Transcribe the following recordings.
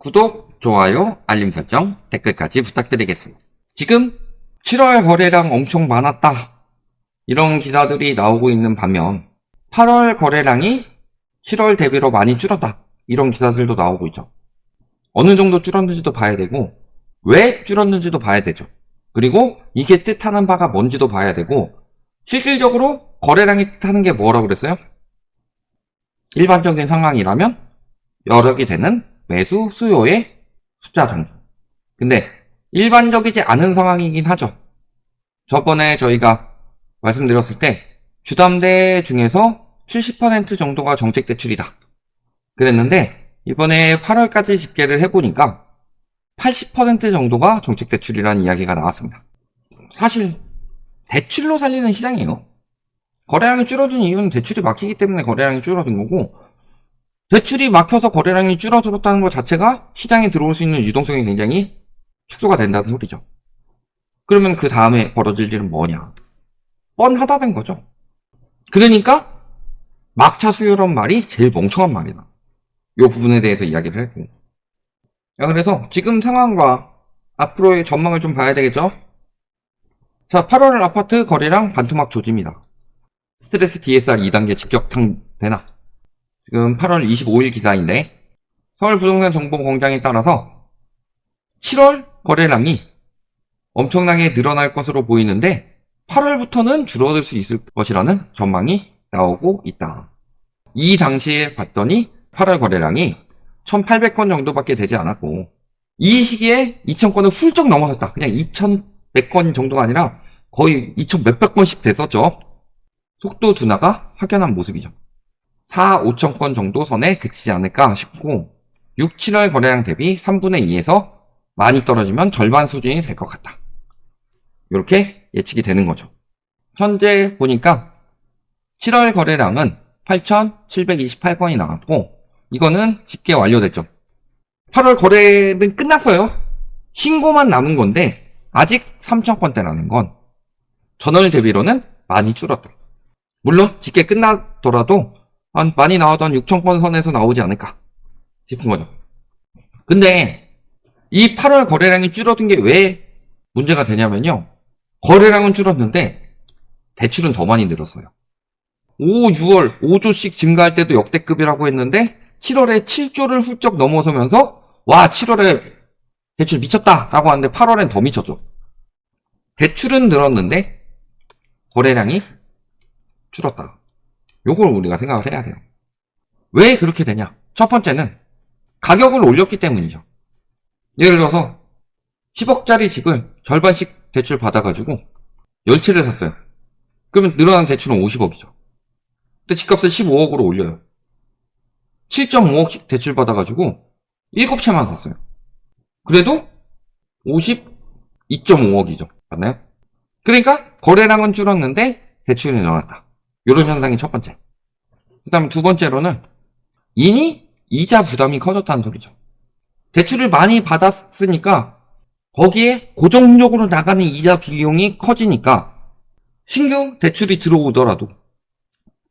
구독, 좋아요, 알림 설정, 댓글까지 부탁드리겠습니다. 지금 7월 거래량 엄청 많았다, 이런 기사들이 나오고 있는 반면 8월 거래량이 7월 대비로 많이 줄었다, 이런 기사들도 나오고 있죠. 어느 정도 줄었는지도 봐야 되고 왜 줄었는지도 봐야 되죠. 그리고 이게 뜻하는 바가 뭔지도 봐야 되고, 실질적으로 거래량이 뜻하는 게 뭐라고 그랬어요? 일반적인 상황이라면 여력이 되는 매수 수요의 숫자 정도. 근데 일반적이지 않은 상황이긴 하죠. 저번에 저희가 말씀드렸을 때 주담대 중에서 70% 정도가 정책 대출이다 그랬는데, 이번에 8월까지 집계를 해보니까 80% 정도가 정책 대출이라는 이야기가 나왔습니다. 사실 대출로 살리는 시장이에요. 거래량이 줄어든 이유는 대출이 막히기 때문에 거래량이 줄어든 거고, 대출이 막혀서 거래량이 줄어들었다는 것 자체가 시장에 들어올 수 있는 유동성이 굉장히 축소가 된다는 소리죠. 그러면 그 다음에 벌어질 일은 뭐냐? 뻔하다는 거죠. 그러니까 막차 수요란 말이 제일 멍청한 말이다, 이 부분에 대해서 이야기를 했고, 그래서 지금 상황과 앞으로의 전망을 좀 봐야 되겠죠. 자, 8월 아파트 거래량 반토막 조짐이다. 스트레스 DSR 2단계 직격탄 되나? 지금 8월 25일 기사인데, 서울 부동산 정보 공장에 따라서 7월 거래량이 엄청나게 늘어날 것으로 보이는데 8월부터는 줄어들 수 있을 것이라는 전망이 나오고 있다. 이 당시에 봤더니 8월 거래량이 1800건 정도밖에 되지 않았고, 이 시기에 2000건을 훌쩍 넘어섰다. 그냥 2100건 정도가 아니라 거의 2000몇백 건씩 됐었죠. 속도 둔화가 확연한 모습이죠. 4, 5천 건 정도 선에 그치지 않을까 싶고, 6, 7월 거래량 대비 3분의 2에서 많이 떨어지면 절반 수준이 될 것 같다, 이렇게 예측이 되는 거죠. 현재 보니까 7월 거래량은 8,728건이 나왔고, 이거는 집계 완료됐죠. 8월 거래는 끝났어요. 신고만 남은 건데 아직 3,000건대라는 건 전월 대비로는 많이 줄었다. 물론 집계 끝나더라도 많이 나와도 한 6,000건 선에서 나오지 않을까 싶은 거죠. 근데 이 8월 거래량이 줄어든 게 왜 문제가 되냐면요, 거래량은 줄었는데 대출은 더 많이 늘었어요. 5, 6월 5조씩 증가할 때도 역대급이라고 했는데 7월에 7조를 훌쩍 넘어서면서 와, 7월에 대출 미쳤다 라고 하는데 8월엔 더 미쳤죠. 대출은 늘었는데 거래량이 줄었다. 요걸 우리가 생각을 해야 돼요. 왜 그렇게 되냐? 첫 번째는 가격을 올렸기 때문이죠. 예를 들어서 10억짜리 집을 절반씩 대출 받아가지고 10채를 샀어요. 그러면 늘어난 대출은 50억이죠. 근데 집값을 15억으로 올려요. 7.5억씩 대출 받아가지고 7채만 샀어요. 그래도 52.5억이죠. 맞나요? 그러니까 거래량은 줄었는데 대출이 늘어났다. 이런 현상이 첫 번째. 그 다음에 두 번째로는 이미 이자 부담이 커졌다는 소리죠. 대출을 많이 받았으니까 거기에 고정적으로 나가는 이자 비용이 커지니까 신규 대출이 들어오더라도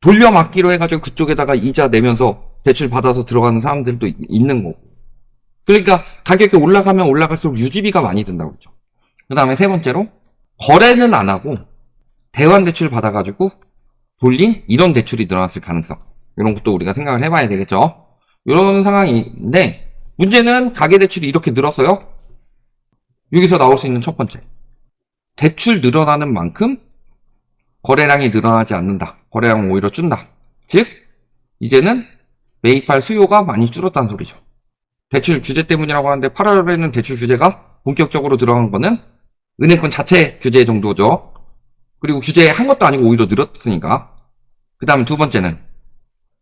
돌려막기로 해가지고 그쪽에다가 이자 내면서 대출 받아서 들어가는 사람들도 있는 거고, 그러니까 가격이 올라가면 올라갈수록 유지비가 많이 든다고 그러죠. 그 다음에 세 번째로 거래는 안 하고 대환 대출 받아가지고 돌린 이런 대출이 늘어났을 가능성, 이런 것도 우리가 생각을 해봐야 되겠죠. 이런 상황인데, 문제는 가계대출이 이렇게 늘었어요. 여기서 나올 수 있는 첫 번째, 대출 늘어나는 만큼 거래량이 늘어나지 않는다. 거래량은 오히려 준다. 즉 이제는 매입할 수요가 많이 줄었다는 소리죠. 대출 규제 때문이라고 하는데 8월에는 대출 규제가 본격적으로 들어간 거는 은행권 자체 규제 정도죠. 그리고 규제한 것도 아니고 오히려 늘었으니까. 그 다음 두 번째는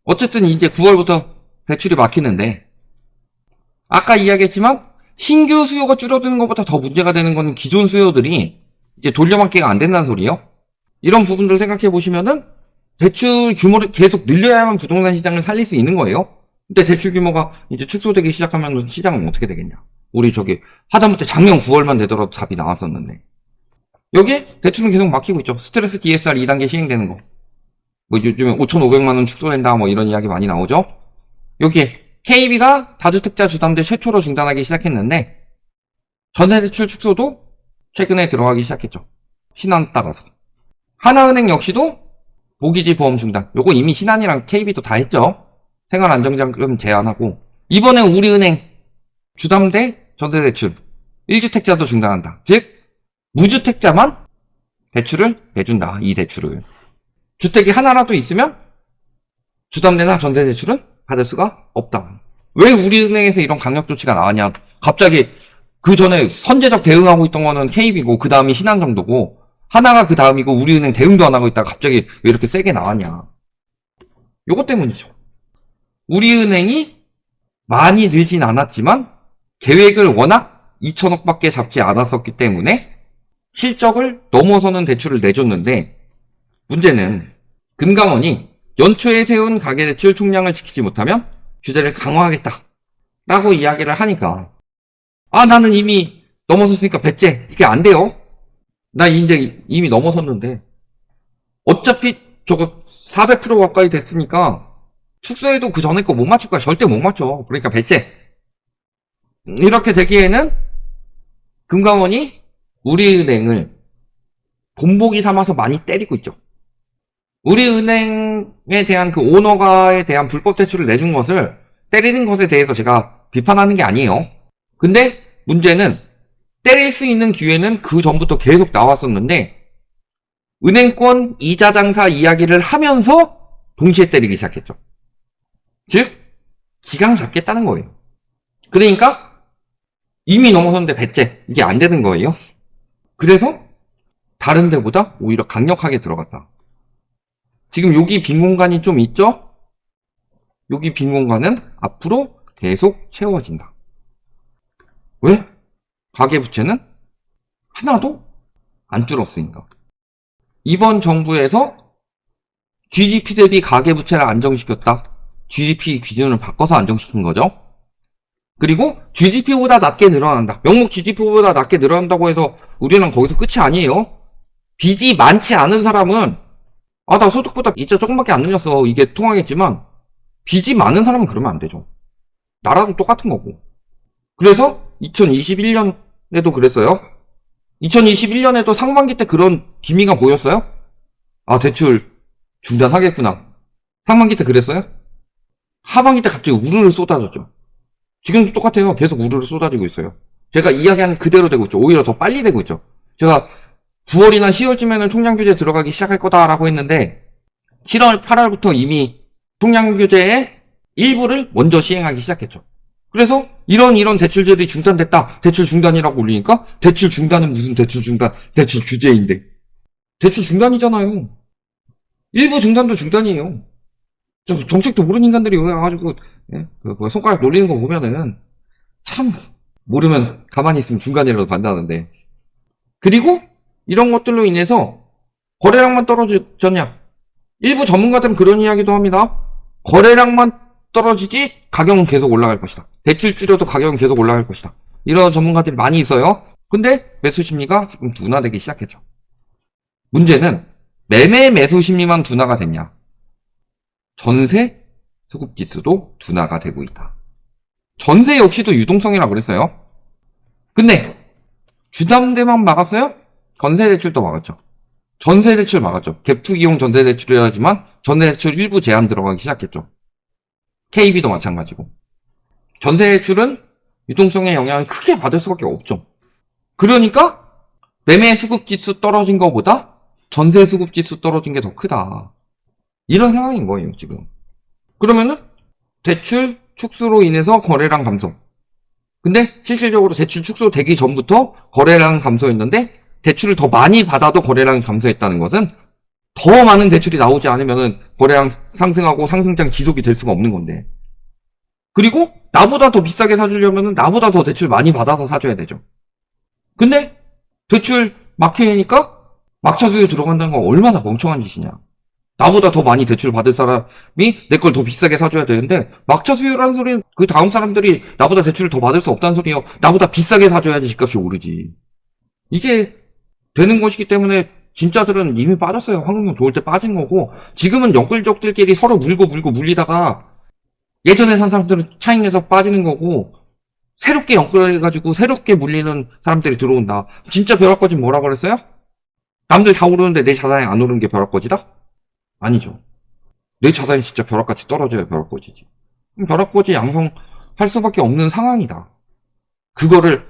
어쨌든 이제 9월부터 대출이 막히는데, 아까 이야기했지만 신규 수요가 줄어드는 것보다 더 문제가 되는 거는 기존 수요들이 이제 돌려막기가 안 된다는 소리예요. 이런 부분들 생각해 보시면은 대출 규모를 계속 늘려야만 부동산 시장을 살릴 수 있는 거예요. 근데 대출 규모가 이제 축소되기 시작하면 시장은 어떻게 되겠냐. 우리 저기 하다못해 작년 9월만 되더라도 답이 나왔었는데, 여기에 대출은 계속 막히고 있죠. 스트레스 DSR 2단계 시행되는 거, 뭐 요즘에 5,500만원 축소된다 뭐 이런 이야기 많이 나오죠. 여기에 KB가 다주택자 주담대 최초로 중단하기 시작했는데 전세대출 축소도 최근에 들어가기 시작했죠. 신한 따라서. 하나은행 역시도 모기지 보험 중단. 요거 이미 신한이랑 KB도 다 했죠. 생활안정자금 제한하고. 이번에 우리은행 주담대 전세대출 1주택자도 중단한다. 즉 무주택자만 대출을 내준다. 이 대출을. 주택이 하나라도 있으면 주담대나 전세대출은 받을 수가 없다. 왜 우리은행에서 이런 강력 조치가 나왔냐. 갑자기 그 전에 선제적 대응하고 있던 거는 KB고 그 다음이 신한 정도고 하나가 그 다음이고 우리은행 대응도 안 하고 있다가 갑자기 왜 이렇게 세게 나왔냐. 요것 때문이죠. 우리은행이 많이 늘진 않았지만 계획을 워낙 2천억밖에 잡지 않았었기 때문에 실적을 넘어서는 대출을 내줬는데 문제는 금감원이 연초에 세운 가계대출 총량을 지키지 못하면 규제를 강화하겠다 라고 이야기를 하니까 나는 이미 넘어섰으니까 배째 이게 안 돼요. 나 이제 이미 넘어섰는데 어차피 저거 400% 가까이 됐으니까 축소해도 그 전에 거 못 맞출 거야. 절대 못 맞춰. 그러니까 배째. 이렇게 되기에는 금감원이 우리은행을 본보기 삼아서 많이 때리고 있죠. 우리은행에 대한 그 오너가에 대한 불법 대출을 내준 것을 때리는 것에 대해서 제가 비판하는 게 아니에요. 근데 문제는 때릴 수 있는 기회는 그 전부터 계속 나왔었는데 은행권 이자 장사 이야기를 하면서 동시에 때리기 시작했죠. 즉 기강 잡겠다는 거예요. 그러니까 이미 넘어섰는데 배째 이게 안 되는 거예요. 그래서 다른 데보다 오히려 강력하게 들어갔다. 지금 여기 빈 공간이 좀 있죠? 여기 빈 공간은 앞으로 계속 채워진다. 왜? 가계부채는 하나도 안 줄었으니까. 이번 정부에서 GDP 대비 가계부채를 안정시켰다. GDP 기준을 바꿔서 안정시킨 거죠. 그리고 GDP보다 낮게 늘어난다. 명목 GDP보다 낮게 늘어난다고 해서 우리는 거기서 끝이 아니에요. 빚이 많지 않은 사람은 나 소득보다 이자 조금밖에 안 늘렸어. 이게 통하겠지만 빚이 많은 사람은 그러면 안 되죠. 나라도 똑같은 거고. 그래서 2021년에도 그랬어요. 2021년에도 상반기 때 그런 기미가 보였어요? 대출 중단하겠구나. 상반기 때 그랬어요? 하반기 때 갑자기 우르르 쏟아졌죠. 지금도 똑같아요. 계속 우르르 쏟아지고 있어요. 제가 이야기한 그대로 되고 있죠. 오히려 더 빨리 되고 있죠. 제가 9월이나 10월쯤에는 총량 규제 들어가기 시작할 거다라고 했는데 7월, 8월부터 이미 총량 규제의 일부를 먼저 시행하기 시작했죠. 그래서 이런 대출들이 중단됐다. 대출 중단이라고 올리니까 대출 중단은 무슨 대출 중단, 대출 규제인데. 대출 중단이잖아요. 일부 중단도 중단이에요. 정책도 모르는 인간들이 여기 와가지고 손가락 놀리는 거 보면은 참 모르면 가만히 있으면 중간이라도 반다는데. 그리고 이런 것들로 인해서 거래량만 떨어졌냐. 일부 전문가들은 그런 이야기도 합니다. 거래량만 떨어지지 가격은 계속 올라갈 것이다. 대출 줄여도 가격은 계속 올라갈 것이다. 이런 전문가들이 많이 있어요. 근데 매수 심리가 지금 둔화되기 시작했죠. 문제는 매매 매수 심리만 둔화가 됐냐. 전세 수급 지수도 둔화가 되고 있다. 전세 역시도 유동성이라고 그랬어요. 근데 주담대만 막았어요? 전세대출도 막았죠. 전세대출 막았죠. 갭투기용 전세대출이라지만 전세대출 일부 제한 들어가기 시작했죠. KB도 마찬가지고. 전세대출은 유동성의 영향을 크게 받을 수밖에 없죠. 그러니까 매매 수급지수 떨어진 것보다 전세 수급지수 떨어진 게 더 크다. 이런 상황인 거예요, 지금. 그러면은 대출 축소로 인해서 거래량 감소. 근데 실질적으로 대출 축소되기 전부터 거래량 감소했는데 대출을 더 많이 받아도 거래량이 감소했다는 것은 더 많은 대출이 나오지 않으면은 거래량 상승하고 상승장 지속이 될 수가 없는 건데. 그리고 나보다 더 비싸게 사주려면은 나보다 더 대출 많이 받아서 사줘야 되죠. 근데 대출 막히니까 막차 수요 들어간다는 건 얼마나 멍청한 짓이냐. 나보다 더 많이 대출 받을 사람이 내 걸 더 비싸게 사줘야 되는데 막차 수요라는 소리는 그 다음 사람들이 나보다 대출을 더 받을 수 없다는 소리예요. 나보다 비싸게 사줘야지 집값이 오르지. 이게 되는 것이기 때문에 진짜들은 이미 빠졌어요. 황금성 좋을 때 빠진 거고 지금은 영끌족들끼리 서로 물고 물리다가 예전에 산 사람들은 차익내서 빠지는 거고, 새롭게 연결해가지고 새롭게 물리는 사람들이 들어온다. 진짜 벼락거지 뭐라 그랬어요? 남들 다 오르는데 내 자산이 안 오르는 게 벼락거지다? 아니죠. 내 자산이 진짜 벼락같이 떨어져야 벼락거지지. 벼락거지 양성할 수밖에 없는 상황이다. 그거를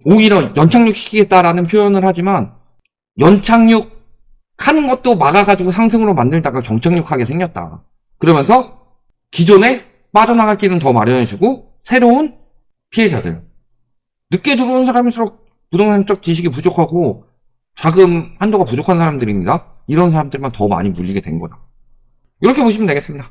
오히려 연착륙시키겠다라는 표현을 하지만 연착륙하는 것도 막아가지고 상승으로 만들다가 정착륙하게 생겼다. 그러면서 기존에 빠져나갈 길은 더 마련해주고 새로운 피해자들, 늦게 들어온 사람일수록 부동산적 지식이 부족하고 자금 한도가 부족한 사람들입니다. 이런 사람들만 더 많이 물리게 된 거다. 이렇게 보시면 되겠습니다.